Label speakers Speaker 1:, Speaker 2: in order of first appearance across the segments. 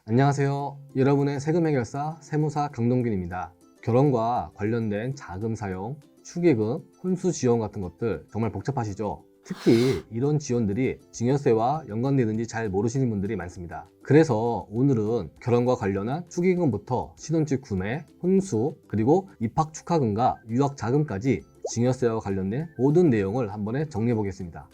Speaker 1: 안녕하세요. 여러분의 세금 해결사 세무사 강동균입니다. 결혼과 관련된 자금 사용, 축의금, 혼수 지원 같은 것들 정말 복잡하시죠? 특히 이런 지원들이 증여세와 연관되는지 잘 모르시는 분들이 많습니다. 그래서 오늘은 결혼과 관련한 축의금부터 신혼집 구매, 혼수, 그리고 입학 축하금과 유학 자금까지 증여세와 관련된 모든 내용을 한 번에 정리해 보겠습니다.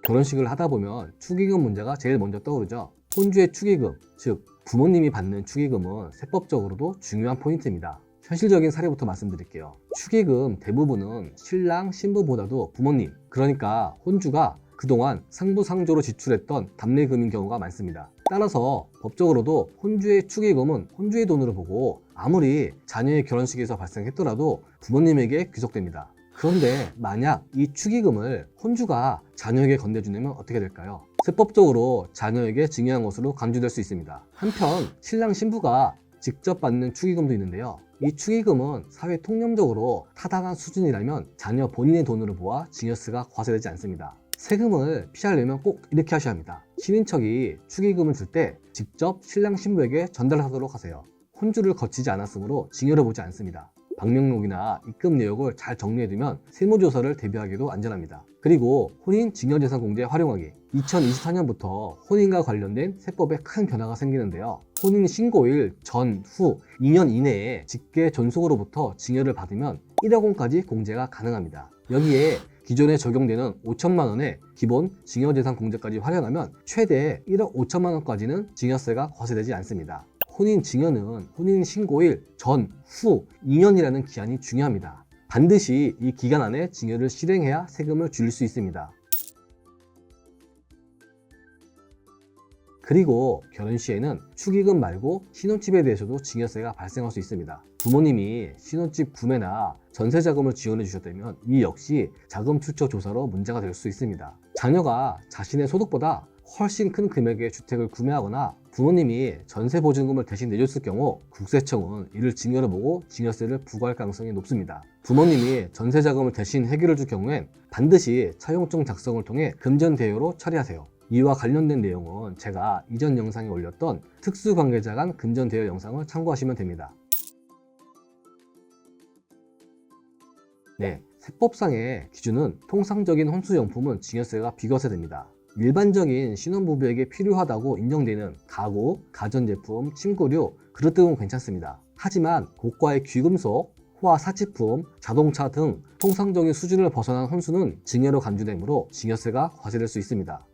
Speaker 1: 결혼식을 하다 보면 축의금 문제가 제일 먼저 떠오르죠. 혼주의 축의금, 즉 부모님이 받는 축의금은 세법적으로도 중요한 포인트입니다. 현실적인 사례부터 말씀드릴게요. 축의금 대부분은 신랑, 신부보다도 부모님, 그러니까 혼주가 그동안 상부상조로 지출했던 답례금인 경우가 많습니다. 따라서 법적으로도 혼주의 축의금은 혼주의 돈으로 보고 아무리 자녀의 결혼식에서 발생했더라도 부모님에게 귀속됩니다. 그런데 만약 이 축의금을 혼주가 자녀에게 건네주려면 어떻게 될까요? 세법적으로 자녀에게 증여한 것으로 간주될 수 있습니다. 한편 신랑 신부가 직접 받는 축의금도 있는데요. 이 축의금은 사회 통념적으로 타당한 수준이라면 자녀 본인의 돈으로 보아 증여세가 과세되지 않습니다. 세금을 피하려면 꼭 이렇게 하셔야 합니다. 신인척이 축의금을 줄 때 직접 신랑 신부에게 전달하도록 하세요. 혼주를 거치지 않았으므로 증여를 보지 않습니다. 방명록이나 입금 내역을 잘 정리해두면 세무조사를 대비하기도 안전합니다. 그리고 혼인 증여재산공제 활용하기. 2024년부터 혼인과 관련된 세법에 큰 변화가 생기는데요. 혼인 신고일 전, 후 2년 이내에 직계 존속으로부터 증여를 받으면 1억 원까지 공제가 가능합니다. 여기에 기존에 적용되는 5천만 원의 기본 증여재산공제까지 활용하면 최대 1억 5천만 원까지는 증여세가 과세되지 않습니다. 혼인 증여는 혼인 신고일 전, 후 2년이라는 기한이 중요합니다. 반드시 이 기간 안에 증여를 실행해야 세금을 줄일 수 있습니다. 그리고 결혼 시에는 축의금 말고 신혼집에 대해서도 증여세가 발생할 수 있습니다. 부모님이 신혼집 구매나 전세자금을 지원해 주셨다면 이 역시 자금 출처 조사로 문제가 될 수 있습니다. 자녀가 자신의 소득보다 훨씬 큰 금액의 주택을 구매하거나 부모님이 전세보증금을 대신 내줬을 경우 국세청은 이를 증여로 보고 증여세를 부과할 가능성이 높습니다. 부모님이 전세자금을 대신 해결해 줄 경우엔 반드시 차용증 작성을 통해 금전대여로 처리하세요. 이와 관련된 내용은 제가 이전 영상에 올렸던 특수관계자 간 금전대여 영상을 참고하시면 됩니다. 네, 세법상의 기준은 통상적인 혼수용품은 증여세가 비과세됩니다. 일반적인 신혼부부에게 필요하다고 인정되는 가구, 가전제품, 침구류, 그릇 등은 괜찮습니다. 하지만 고가의 귀금속, 호화 사치품, 자동차 등 통상적인 수준을 벗어난 혼수는 증여로 간주되므로 증여세가 과세될 수 있습니다.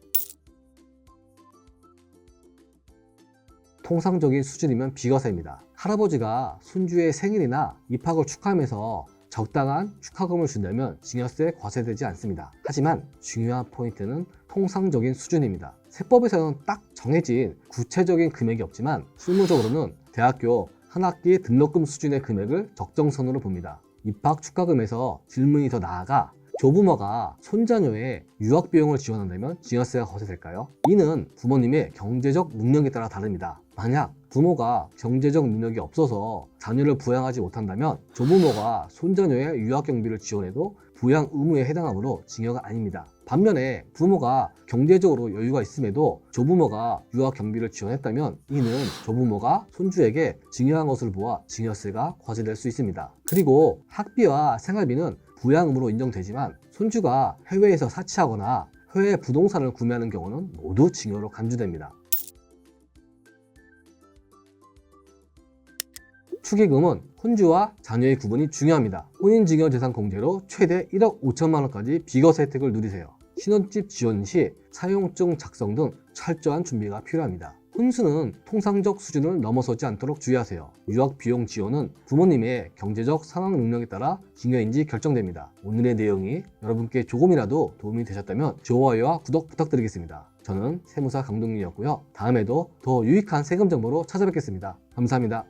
Speaker 1: 통상적인 수준이면 비과세입니다. 할아버지가 손주의 생일이나 입학을 축하하면서 적당한 축하금을 준다면 증여세 과세되지 않습니다. 하지만 중요한 포인트는 통상적인 수준입니다. 세법에서는 딱 정해진 구체적인 금액이 없지만 실무적으로는 대학교 한 학기 등록금 수준의 금액을 적정선으로 봅니다. 입학 축하금에서 질문이 더 나아가 조부모가 손자녀의 유학 비용을 지원한다면 증여세가 과세될까요? 이는 부모님의 경제적 능력에 따라 다릅니다. 만약 부모가 경제적 능력이 없어서 자녀를 부양하지 못한다면 조부모가 손자녀의 유학 경비를 지원해도 부양 의무에 해당하므로 증여가 아닙니다. 반면에 부모가 경제적으로 여유가 있음에도 조부모가 유학 경비를 지원했다면 이는 조부모가 손주에게 증여한 것을 보아 증여세가 과세될 수 있습니다. 그리고 학비와 생활비는 부양음으로 인정되지만 손주가 해외에서 사치하거나 해외 부동산을 구매하는 경우는 모두 증여로 간주됩니다. 축의금은 혼주와 자녀의 구분이 중요합니다. 혼인증여재산공제로 최대 1억 5천만 원까지 비과세 혜택을 누리세요. 신혼집 지원 시 차용증 작성 등 철저한 준비가 필요합니다. 혼수는 통상적 수준을 넘어서지 않도록 주의하세요. 유학 비용 지원은 부모님의 경제적 상황 능력에 따라 증여인지 결정됩니다. 오늘의 내용이 여러분께 조금이라도 도움이 되셨다면 좋아요와 구독 부탁드리겠습니다. 저는 세무사 강동균이었고요. 다음에도 더 유익한 세금 정보로 찾아뵙겠습니다. 감사합니다.